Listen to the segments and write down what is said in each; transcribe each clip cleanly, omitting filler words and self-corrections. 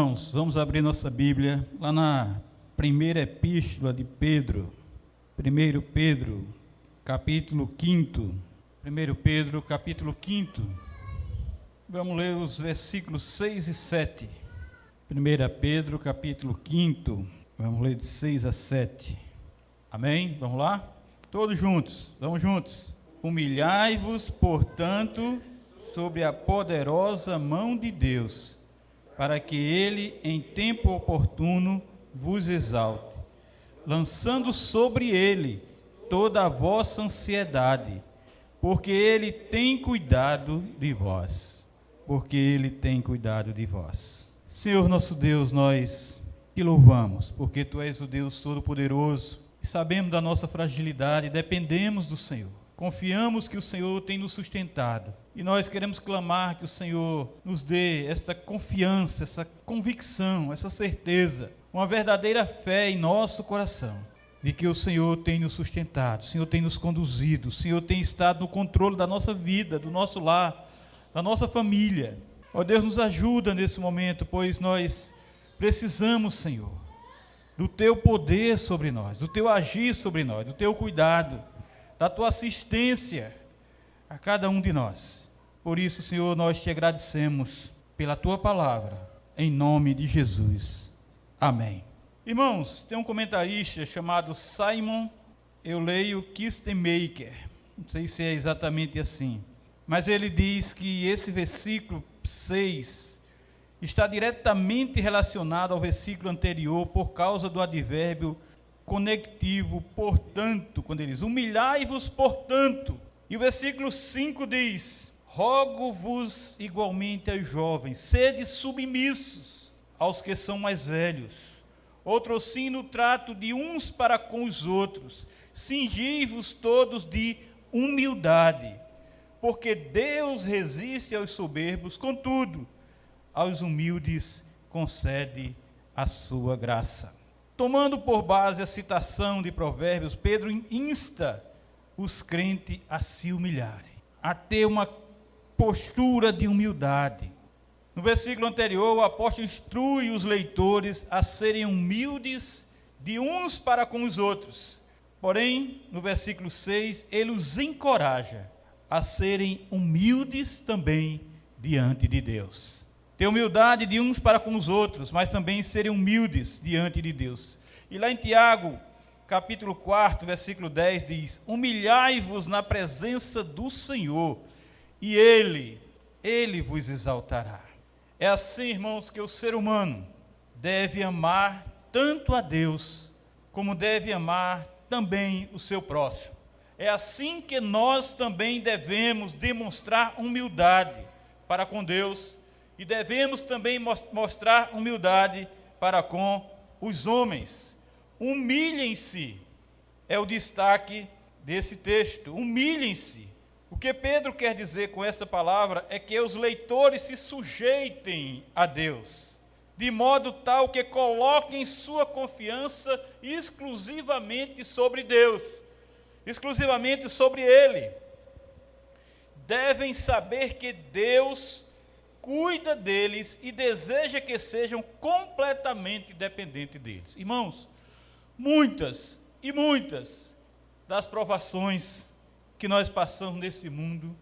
Irmãos, vamos abrir nossa Bíblia lá na primeira epístola de Pedro, 1 Pedro, capítulo 5. 1 Pedro, capítulo 5. Vamos ler os versículos 6 e 7. 1 Pedro, capítulo 5. Vamos ler de 6 a 7. Amém? Vamos lá? Todos juntos, vamos juntos. Humilhai-vos, portanto, sobre a poderosa mão de Deus, para que ele, em tempo oportuno, vos exalte, lançando sobre ele toda a vossa ansiedade, porque ele tem cuidado de vós. Porque ele tem cuidado de vós. Senhor nosso Deus, nós te louvamos, porque tu és o Deus Todo-Poderoso, e sabemos da nossa fragilidade, dependemos do Senhor. Confiamos que o Senhor tem nos sustentado. E nós queremos clamar que o Senhor nos dê esta confiança, essa convicção, essa certeza, uma verdadeira fé em nosso coração, de que o Senhor tem nos sustentado, o Senhor tem nos conduzido, o Senhor tem estado no controle da nossa vida, do nosso lar, da nossa família. Ó Deus, nos ajuda nesse momento, pois nós precisamos, Senhor, do teu poder sobre nós, do teu agir sobre nós, do teu cuidado, da tua assistência a cada um de nós. Por isso, Senhor, nós te agradecemos pela tua palavra, em nome de Jesus. Amém. Irmãos, tem um comentarista chamado Simon, eu leio Kistemaker, não sei se é exatamente assim, mas ele diz que esse versículo 6 está diretamente relacionado ao versículo anterior por causa do advérbio conectivo, portanto, quando ele diz, humilhai-vos, portanto. E o versículo 5 diz, rogo-vos igualmente aos jovens, sede submissos aos que são mais velhos. Outrosim no trato de uns para com os outros, cingi-vos todos de humildade, porque Deus resiste aos soberbos, contudo, aos humildes concede a sua graça. Tomando por base a citação de Provérbios, Pedro insta os crentes a se humilharem, a ter uma postura de humildade. No versículo anterior, o apóstolo instrui os leitores a serem humildes de uns para com os outros. Porém, no versículo 6, ele os encoraja a serem humildes também diante de Deus. Ter humildade de uns para com os outros, mas também serem humildes diante de Deus. E lá em Tiago, capítulo 4, versículo 10, diz, humilhai-vos na presença do Senhor, e Ele vos exaltará. É assim, irmãos, que o ser humano deve amar tanto a Deus, como deve amar também o seu próximo. É assim que nós também devemos demonstrar humildade para com Deus, e devemos também mostrar humildade para com os homens. Humilhem-se, é o destaque desse texto, humilhem-se. O que Pedro quer dizer com essa palavra é que os leitores se sujeitem a Deus, de modo tal que coloquem sua confiança exclusivamente sobre Deus, exclusivamente sobre Ele. Devem saber que Deus cuida deles e deseja que sejam completamente dependentes deles. Irmãos, muitas e muitas das provações que nós passamos nesse mundo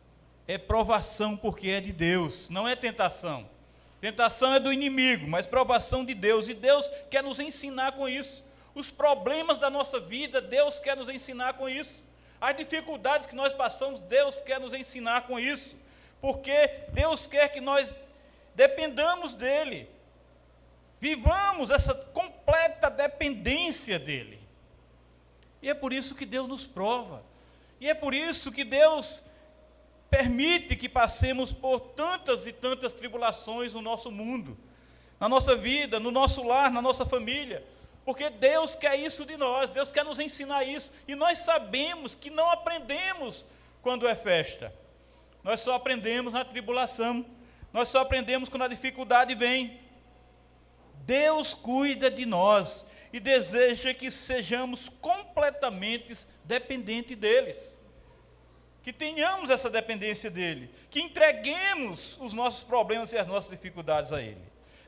é provação porque é de Deus, não é tentação. Tentação é do inimigo, mas provação de Deus, e Deus quer nos ensinar com isso. Os problemas da nossa vida, Deus quer nos ensinar com isso. As dificuldades que nós passamos, Deus quer nos ensinar com isso. Porque Deus quer que nós dependamos dEle, vivamos essa completa dependência dEle. E é por isso que Deus nos prova, e é por isso que Deus permite que passemos por tantas e tantas tribulações no nosso mundo, na nossa vida, no nosso lar, na nossa família, porque Deus quer isso de nós, Deus quer nos ensinar isso, e nós sabemos que não aprendemos quando é festa. Nós só aprendemos na tribulação, nós só aprendemos quando a dificuldade vem. Deus cuida de nós e deseja que sejamos completamente dependentes deles, que tenhamos essa dependência dele, que entreguemos os nossos problemas e as nossas dificuldades a ele.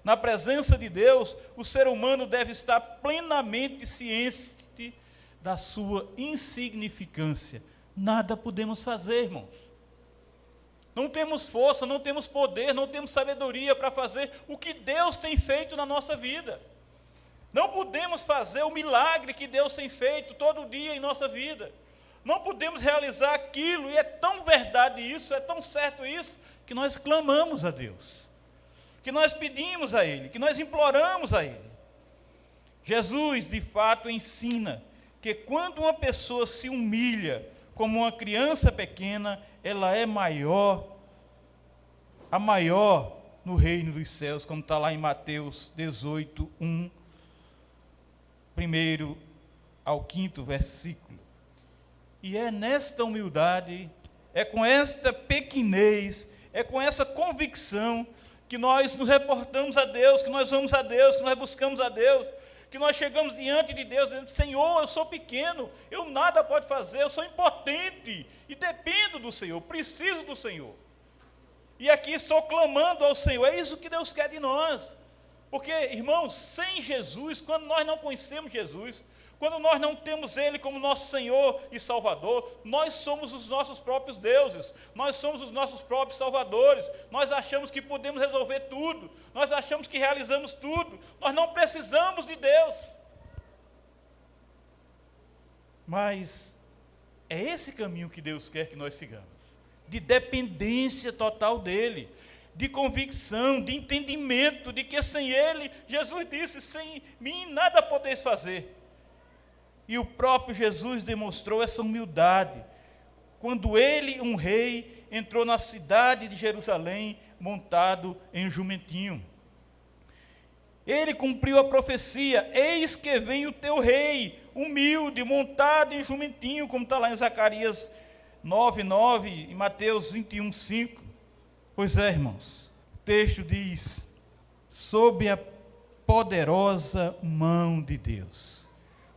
na presença de Deus, o ser humano deve estar plenamente ciente da sua insignificância. Nada podemos fazer, irmãos. Não temos força, não temos poder, não temos sabedoria para fazer o que Deus tem feito na nossa vida. Não podemos fazer o milagre que Deus tem feito todo dia em nossa vida. Não podemos realizar aquilo, e é tão verdade isso, é tão certo isso, que nós clamamos a Deus, que nós pedimos a Ele, que nós imploramos a Ele. Jesus, de fato, ensina que quando uma pessoa se humilha como uma criança pequena, ela é a maior no reino dos céus, como está lá em Mateus 18, 1, 1 ao 5º versículo. E é nesta humildade, é com esta pequenez, é com essa convicção que nós nos reportamos a Deus, que nós vamos a Deus, que nós buscamos a Deus, que nós chegamos diante de Deus, dizendo: Senhor, eu sou pequeno, eu nada posso fazer, eu sou impotente, e dependo do Senhor, preciso do Senhor. E aqui estou clamando ao Senhor, é isso que Deus quer de nós. Porque, irmãos, sem Jesus, quando nós não conhecemos Jesus, quando nós não temos Ele como nosso Senhor e Salvador, nós somos os nossos próprios deuses, nós somos os nossos próprios salvadores, nós achamos que podemos resolver tudo, nós achamos que realizamos tudo, nós não precisamos de Deus. Mas é esse caminho que Deus quer que nós sigamos, de dependência total dEle, de convicção, de entendimento, de que sem Ele, Jesus disse: sem mim nada podeis fazer. E o próprio Jesus demonstrou essa humildade, quando ele, um rei, entrou na cidade de Jerusalém, montado em um jumentinho. Ele cumpriu a profecia: eis que vem o teu rei, humilde, montado em jumentinho, como está lá em Zacarias 9:9 e Mateus 21:5. Pois é, irmãos, o texto diz: sob a poderosa mão de Deus.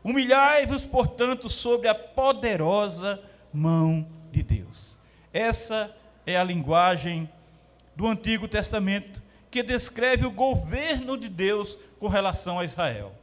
Humilhai-vos, portanto, sobre a poderosa mão de Deus. Essa é a linguagem do Antigo Testamento, que descreve o governo de Deus com relação a Israel.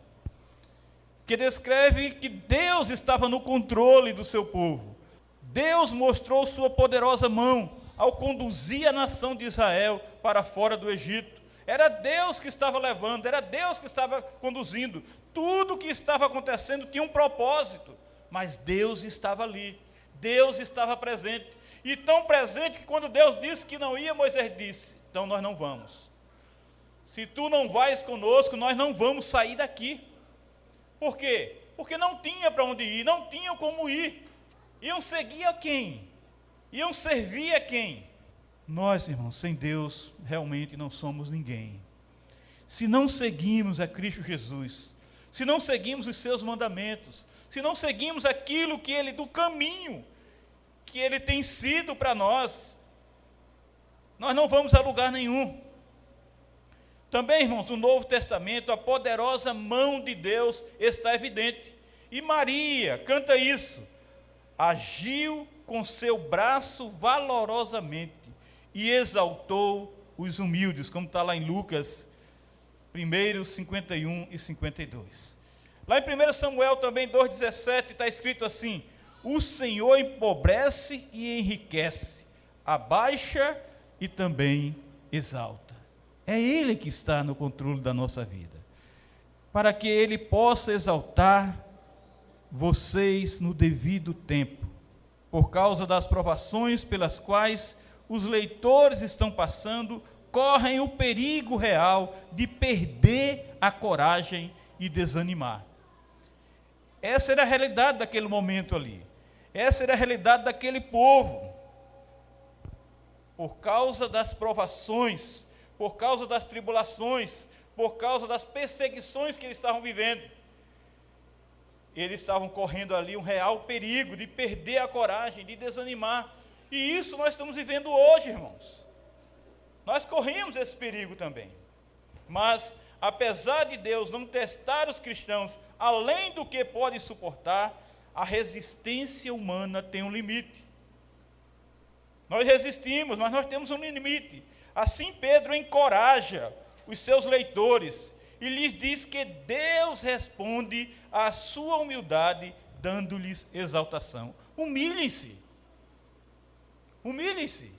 Que descreve que Deus estava no controle do seu povo. Deus mostrou sua poderosa mão ao conduzir a nação de Israel para fora do Egito. Era Deus que estava levando, era Deus que estava conduzindo. Tudo o que estava acontecendo tinha um propósito, mas Deus estava ali, Deus estava presente, e tão presente que quando Deus disse que não ia, Moisés disse: então nós não vamos. Se tu não vais conosco, nós não vamos sair daqui. Por quê? Porque não tinha para onde ir, não tinham como ir. Iam seguir a quem? Iam servir a quem? Nós, irmãos, sem Deus, realmente não somos ninguém. Se não seguimos a Cristo Jesus, se não seguimos os seus mandamentos, se não seguimos aquilo que Ele, do caminho que Ele tem sido para nós, nós não vamos a lugar nenhum. Também, irmãos, no Novo Testamento, a poderosa mão de Deus está evidente. E Maria canta isso: agiu com seu braço valorosamente e exaltou os humildes, como está lá em Lucas 1, 51 e 52. Lá em 1 Samuel também 2,17 está escrito assim: o Senhor empobrece e enriquece, abaixa e também exalta. É Ele que está no controle da nossa vida, para que Ele possa exaltar vocês no devido tempo, por causa das provações pelas quais os leitores estão passando, correm o perigo real de perder a coragem e desanimar. Essa era a realidade daquele momento ali. Essa era a realidade daquele povo. Por causa das provações, por causa das tribulações, por causa das perseguições que eles estavam vivendo, eles estavam correndo ali um real perigo de perder a coragem, de desanimar. E isso nós estamos vivendo hoje, irmãos. Nós corremos esse perigo também. Mas, apesar de Deus não testar os cristãos além do que podem suportar, a resistência humana tem um limite. Nós resistimos, mas nós temos um limite. Assim, Pedro encoraja os seus leitores e lhes diz que Deus responde à sua humildade, dando-lhes exaltação. Humilhem-se. Humilhem-se.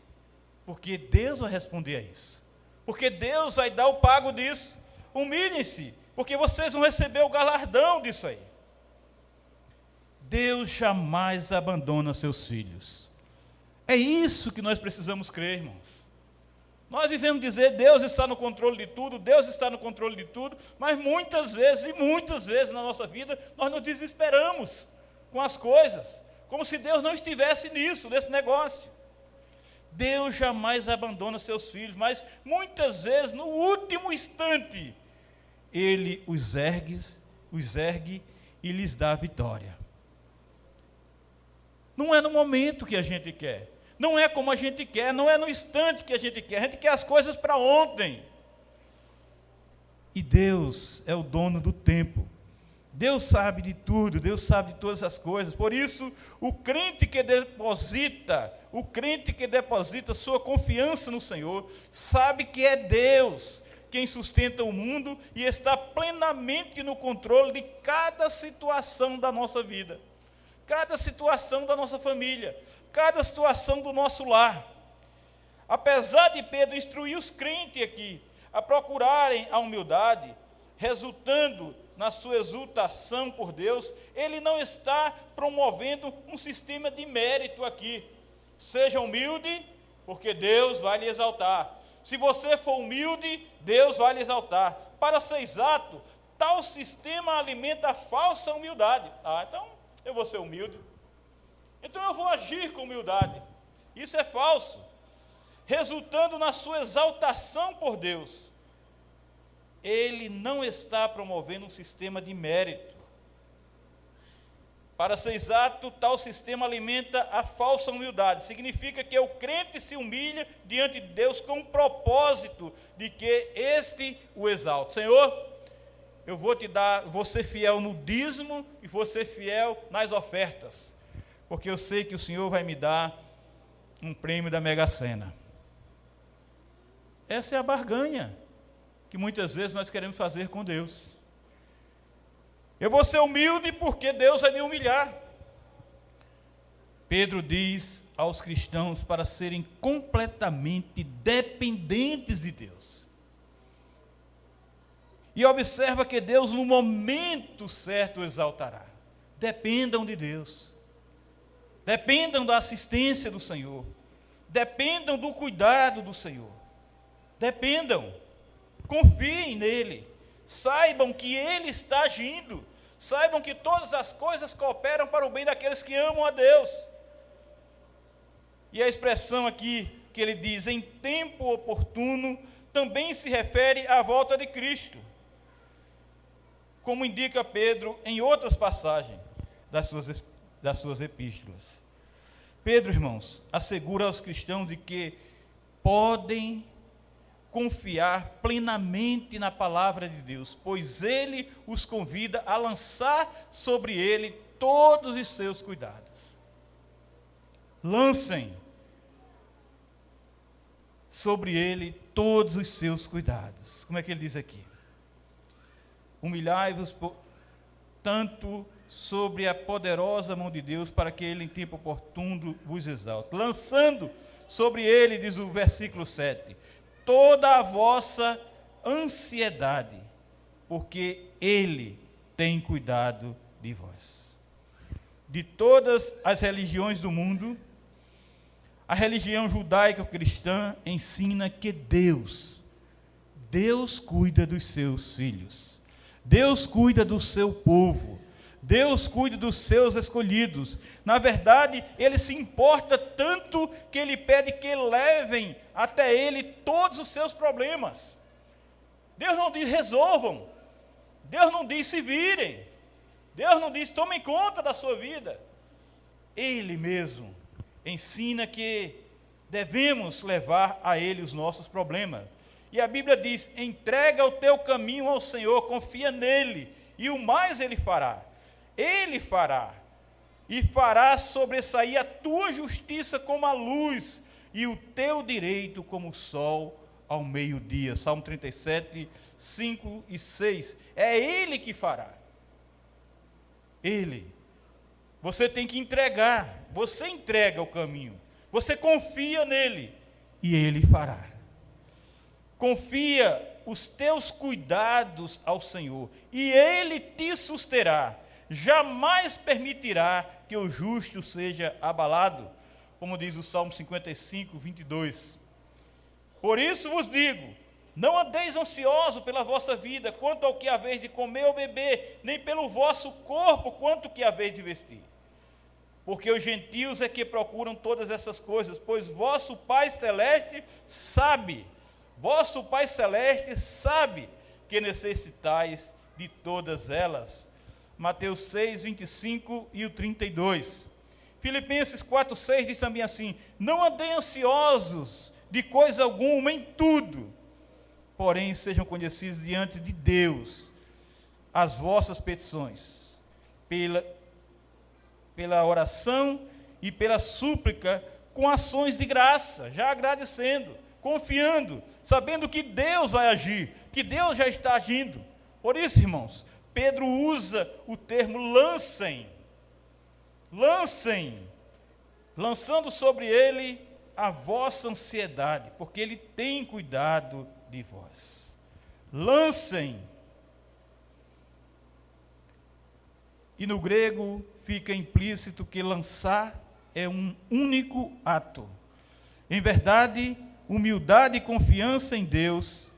Porque Deus vai responder a isso. Porque Deus vai dar o pago disso. Humilhem-se, porque vocês vão receber o galardão disso aí. Deus jamais abandona seus filhos. É isso que nós precisamos crer, irmãos. Nós vivemos dizer, Deus está no controle de tudo, Deus está no controle de tudo, mas muitas vezes na nossa vida, nós nos desesperamos com as coisas, como se Deus não estivesse nesse negócio. Deus jamais abandona seus filhos, mas muitas vezes, no último instante, Ele os ergue e lhes dá a vitória. Não é no momento que a gente quer, não é como a gente quer, não é no instante que a gente quer as coisas para ontem. E Deus é o dono do tempo, Deus sabe de tudo, Deus sabe de todas as coisas. Por isso, o crente que deposita sua confiança no Senhor, sabe que é Deus quem sustenta o mundo e está plenamente no controle de cada situação da nossa vida, cada situação da nossa família, cada situação do nosso lar. Apesar de Pedro instruir os crentes aqui a procurarem a humildade, resultando na sua exultação por Deus, ele não está promovendo um sistema de mérito aqui. Seja humilde, porque Deus vai lhe exaltar. Se você for humilde, Deus vai lhe exaltar. Para ser exato, tal sistema alimenta a falsa humildade. Então eu vou ser humilde. Então eu vou agir com humildade. Isso é falso. Resultando na sua exaltação por Deus. Ele não está promovendo um sistema de mérito. Para ser exato, tal sistema alimenta a falsa humildade. Significa que o crente se humilha diante de Deus com o propósito de que este o exalte. Senhor, eu vou ser fiel no dízimo e vou ser fiel nas ofertas, porque eu sei que o Senhor vai me dar um prêmio da Mega Sena. Essa é a barganha que muitas vezes nós queremos fazer com Deus. Eu vou ser humilde porque Deus vai me humilhar. Pedro diz aos cristãos para serem completamente dependentes de Deus. E observa que Deus no momento certo o exaltará. Dependam de Deus. Dependam da assistência do Senhor. Dependam do cuidado do Senhor. Dependam. Confiem nele. Saibam que Ele está agindo. Saibam que todas as coisas cooperam para o bem daqueles que amam a Deus. E a expressão aqui que ele diz, em tempo oportuno, também se refere à volta de Cristo, como indica Pedro em outras passagens das suas epístolas. Pedro, irmãos, assegura aos cristãos de que podem confiar plenamente na palavra de Deus, pois Ele os convida a lançar sobre Ele todos os seus cuidados. Lancem sobre Ele todos os seus cuidados. Como é que ele diz aqui? Humilhai-vos, tanto sobre a poderosa mão de Deus, para que Ele em tempo oportuno vos exalte. Lançando sobre Ele, diz o versículo 7, toda a vossa ansiedade, porque Ele tem cuidado de vós. De todas as religiões do mundo, a religião judaico-cristã ensina que Deus cuida dos seus filhos, Deus cuida do seu povo, Deus cuida dos seus escolhidos. Na verdade, Ele se importa tanto que Ele pede que levem até Ele todos os seus problemas. Deus não diz resolvam, Deus não diz se virem, Deus não diz tomem conta da sua vida. Ele mesmo ensina que devemos levar a Ele os nossos problemas. E a Bíblia diz, entrega o teu caminho ao Senhor, confia nele, e o mais Ele fará. Ele fará, e fará sobressair a tua justiça como a luz, e o teu direito como o sol ao meio-dia. Salmo 37, 5 e 6. É Ele que fará. Ele. Você tem que entregar. Você entrega o caminho. Você confia nele. E Ele fará. Confia os teus cuidados ao Senhor. E Ele te susterá. Jamais permitirá que o justo seja abalado. Como diz o Salmo 55, 22. Por isso vos digo, não andeis ansiosos pela vossa vida, quanto ao que haveis de comer ou beber, nem pelo vosso corpo, quanto ao que haveis de vestir. Porque os gentios é que procuram todas essas coisas, pois vosso Pai Celeste sabe que necessitais de todas elas. Mateus 6, 25 e o 32. Filipenses 4, 6 diz também assim: não andem ansiosos de coisa alguma em tudo, porém sejam conhecidos diante de Deus as vossas petições, pela oração e pela súplica, com ações de graça, já agradecendo, confiando, sabendo que Deus vai agir, que Deus já está agindo. Por isso, irmãos, Pedro usa o termo lancem, lançando sobre ele a vossa ansiedade, porque ele tem cuidado de vós. Lancem. E no grego fica implícito que lançar é um único ato. Em verdade, humildade e confiança em Deus,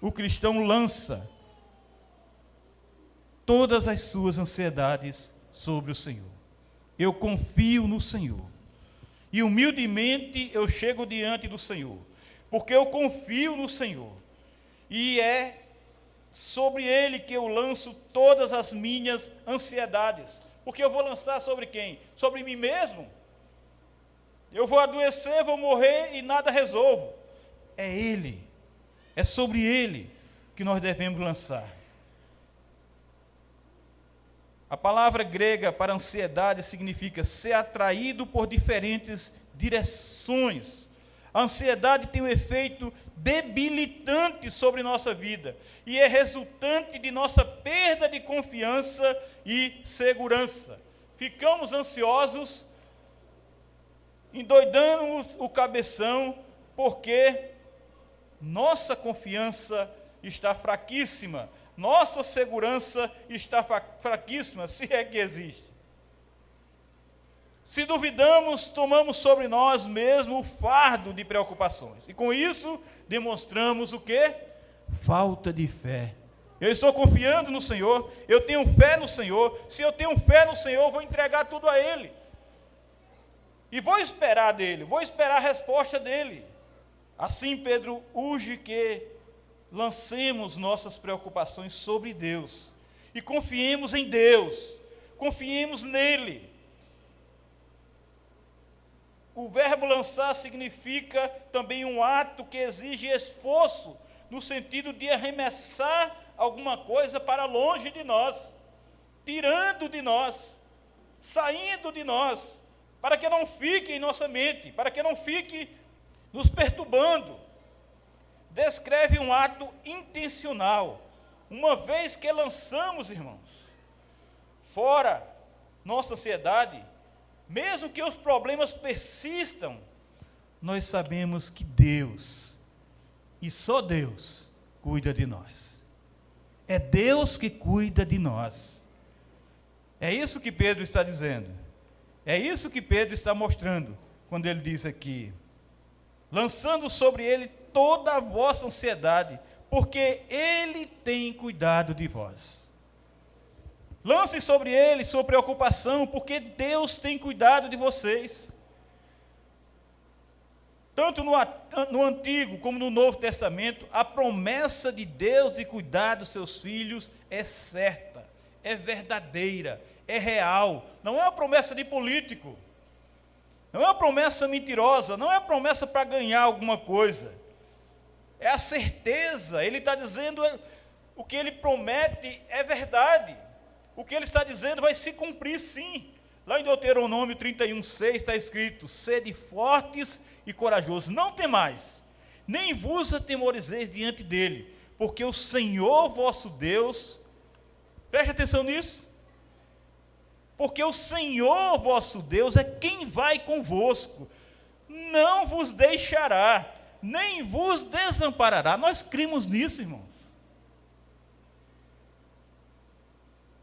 o cristão lança todas as suas ansiedades sobre o Senhor. Eu confio no Senhor. E humildemente eu chego diante do Senhor, porque eu confio no Senhor. E é sobre Ele que eu lanço todas as minhas ansiedades. Porque eu vou lançar sobre quem? Sobre mim mesmo? Eu vou adoecer, vou morrer e nada resolvo. É Ele, é sobre Ele que nós devemos lançar. A palavra grega para ansiedade significa ser atraído por diferentes direções. A ansiedade tem um efeito debilitante sobre nossa vida e é resultante de nossa perda de confiança e segurança. Ficamos ansiosos, endoidando o cabeção, porque nossa confiança está fraquíssima. Nossa segurança está fraquíssima, se é que existe. Se duvidamos, tomamos sobre nós mesmos o fardo de preocupações. E com isso, demonstramos o quê? Falta de fé. Eu estou confiando no Senhor, eu tenho fé no Senhor. Se eu tenho fé no Senhor, eu vou entregar tudo a Ele. E vou esperar dEle, vou esperar a resposta dEle. Assim, Pedro urge que lancemos nossas preocupações sobre Deus e confiemos em Deus, confiemos nele. O verbo lançar significa também um ato que exige esforço, no sentido de arremessar alguma coisa para longe de nós, tirando de nós, saindo de nós, para que não fique em nossa mente, para que não fique nos perturbando. Descreve um ato intencional, uma vez que lançamos, irmãos, fora nossa ansiedade, mesmo que os problemas persistam, nós sabemos que Deus, e só Deus, cuida de nós. É Deus que cuida de nós. É isso que Pedro está dizendo. É isso que Pedro está mostrando, quando ele diz aqui: lançando sobre ele toda a vossa ansiedade, porque Ele tem cuidado de vós. Lance sobre Ele sua preocupação, porque Deus tem cuidado de vocês. Tanto no Antigo como no Novo Testamento, a promessa de Deus de cuidar dos seus filhos é certa, é verdadeira, é real. Não é uma promessa de político, não é uma promessa mentirosa, não é uma promessa para ganhar alguma coisa. É a certeza. Ele está dizendo o que ele promete é verdade. O que ele está dizendo vai se cumprir sim. Lá em Deuteronômio 31:6 está escrito: sede fortes e corajosos, não temais, nem vos atemorizeis diante dele, porque o Senhor vosso Deus, preste atenção nisso, porque o Senhor vosso Deus é quem vai convosco, não vos deixará, nem vos desamparará. Nós cremos nisso, irmãos.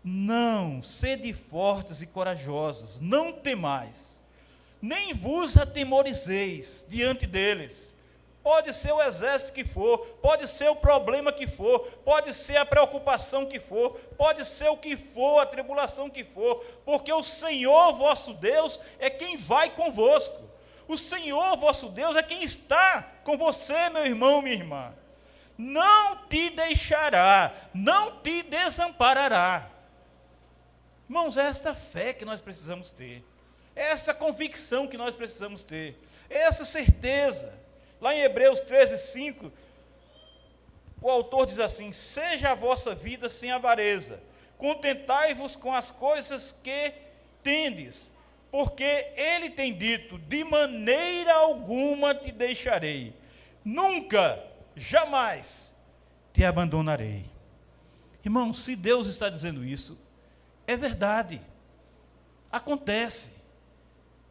Não, sede fortes e corajosos, não temais, nem vos atemorizeis diante deles. Pode ser o exército que for, pode ser o problema que for, pode ser a preocupação que for, pode ser o que for, a tribulação que for, porque o Senhor vosso Deus é quem vai convosco. O Senhor vosso Deus é quem está com você, meu irmão, minha irmã. Não te deixará, não te desamparará. Irmãos, é esta fé que nós precisamos ter, é essa convicção que nós precisamos ter, é essa certeza. Lá em Hebreus 13:5, o autor diz assim: seja a vossa vida sem avareza, contentai-vos com as coisas que tendes, porque ele tem dito, de maneira alguma te deixarei, nunca, jamais te abandonarei. Irmão, se Deus está dizendo isso, é verdade, acontece,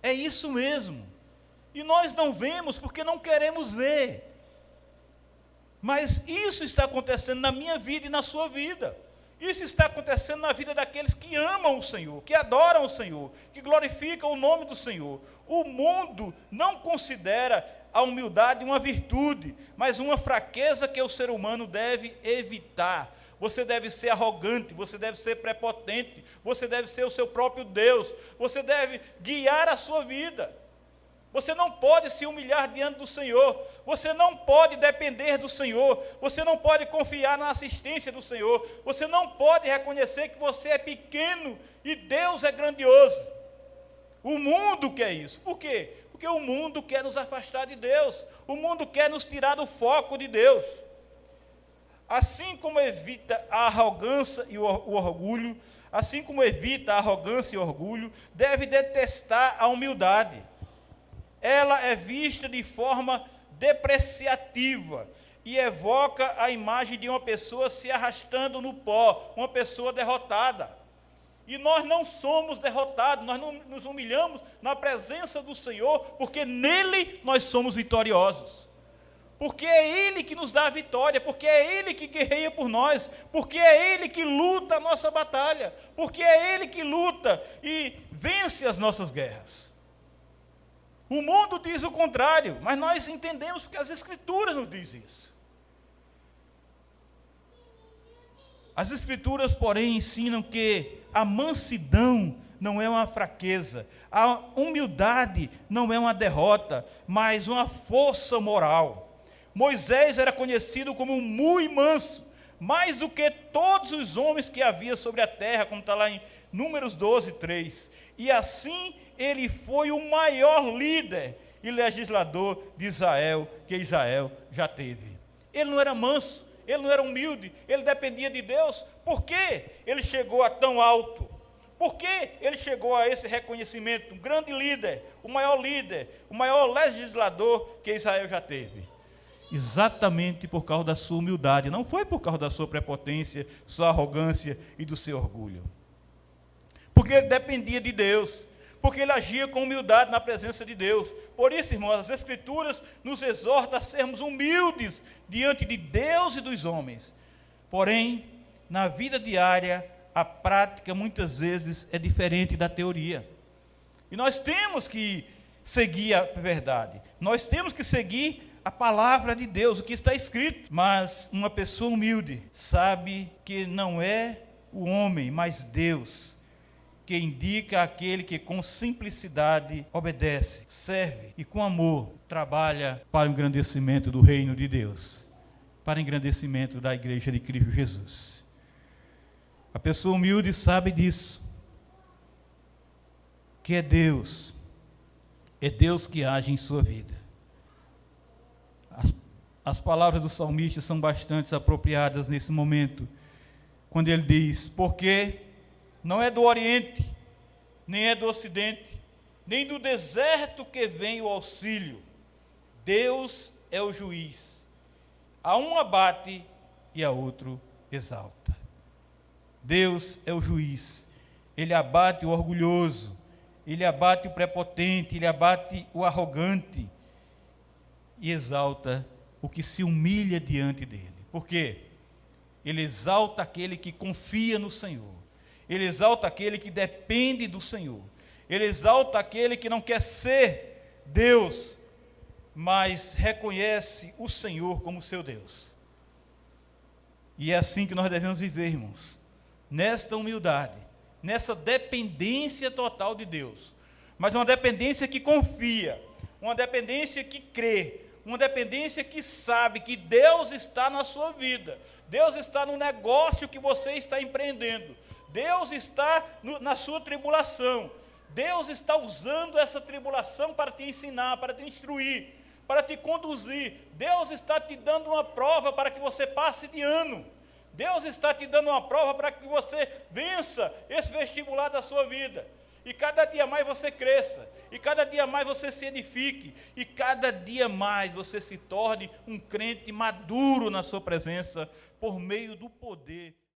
é isso mesmo, e nós não vemos porque não queremos ver, mas isso está acontecendo na minha vida e na sua vida. Isso está acontecendo na vida daqueles que amam o Senhor, que adoram o Senhor, que glorificam o nome do Senhor. O mundo não considera a humildade uma virtude, mas uma fraqueza que o ser humano deve evitar. Você deve ser arrogante, você deve ser prepotente, você deve ser o seu próprio Deus, você deve guiar a sua vida. Você não pode se humilhar diante do Senhor, você não pode depender do Senhor, você não pode confiar na assistência do Senhor, você não pode reconhecer que você é pequeno e Deus é grandioso. O mundo quer isso. Por quê? Porque o mundo quer nos afastar de Deus, o mundo quer nos tirar do foco de Deus. Assim como evita a arrogância e o orgulho, assim como evita a arrogância e o orgulho, deve detestar a humildade. Ela é vista de forma depreciativa e evoca a imagem de uma pessoa se arrastando no pó, uma pessoa derrotada. E nós não somos derrotados, nós não nos humilhamos na presença do Senhor, porque nele nós somos vitoriosos. Porque é Ele que nos dá a vitória, porque é Ele que guerreia por nós, porque é Ele que luta a nossa batalha, porque é Ele que luta e vence as nossas guerras. O mundo diz o contrário, mas nós entendemos porque as Escrituras nos dizem isso. As Escrituras, porém, ensinam que a mansidão não é uma fraqueza, a humildade não é uma derrota, mas uma força moral. Moisés era conhecido como muito manso, mais do que todos os homens que havia sobre a terra, como está lá em Números 12:3. E assim ele foi o maior líder e legislador de Israel que Israel já teve. Ele não era manso, ele não era humilde, ele dependia de Deus. Por que ele chegou a tão alto? Por que ele chegou a esse reconhecimento? Um grande líder, o maior legislador que Israel já teve. Exatamente por causa da sua humildade, não foi por causa da sua prepotência, sua arrogância e do seu orgulho. Porque ele dependia de Deus, porque ele agia com humildade na presença de Deus. Por isso, irmãos, as Escrituras nos exortam a sermos humildes diante de Deus e dos homens. Porém, na vida diária, a prática muitas vezes é diferente da teoria. E nós temos que seguir a verdade, nós temos que seguir a palavra de Deus, o que está escrito. Mas uma pessoa humilde sabe que não é o homem, mas Deus, que indica aquele que com simplicidade obedece, serve e com amor trabalha para o engrandecimento do reino de Deus, para o engrandecimento da igreja de Cristo Jesus. A pessoa humilde sabe disso, que é Deus que age em sua vida. As palavras do salmista são bastante apropriadas nesse momento, quando ele diz: porque não é do Oriente, nem é do Ocidente, nem do deserto que vem o auxílio. Deus é o juiz. A um abate e a outro exalta. Deus é o juiz. Ele abate o orgulhoso, ele abate o prepotente, ele abate o arrogante e exalta o que se humilha diante dele. Por quê? Ele exalta aquele que confia no Senhor. Ele exalta aquele que depende do Senhor. Ele exalta aquele que não quer ser Deus, mas reconhece o Senhor como seu Deus. E é assim que nós devemos viver, irmãos, nesta humildade, nessa dependência total de Deus, mas uma dependência que confia, uma dependência que crê, uma dependência que sabe que Deus está na sua vida, Deus está no negócio que você está empreendendo, Deus está na sua tribulação, Deus está usando essa tribulação para te ensinar, para te instruir, para te conduzir. Deus está te dando uma prova para que você passe de ano. Deus está te dando uma prova para que você vença esse vestibular da sua vida. E cada dia mais você cresça, e cada dia mais você se edifique, e cada dia mais você se torne um crente maduro na sua presença, por meio do poder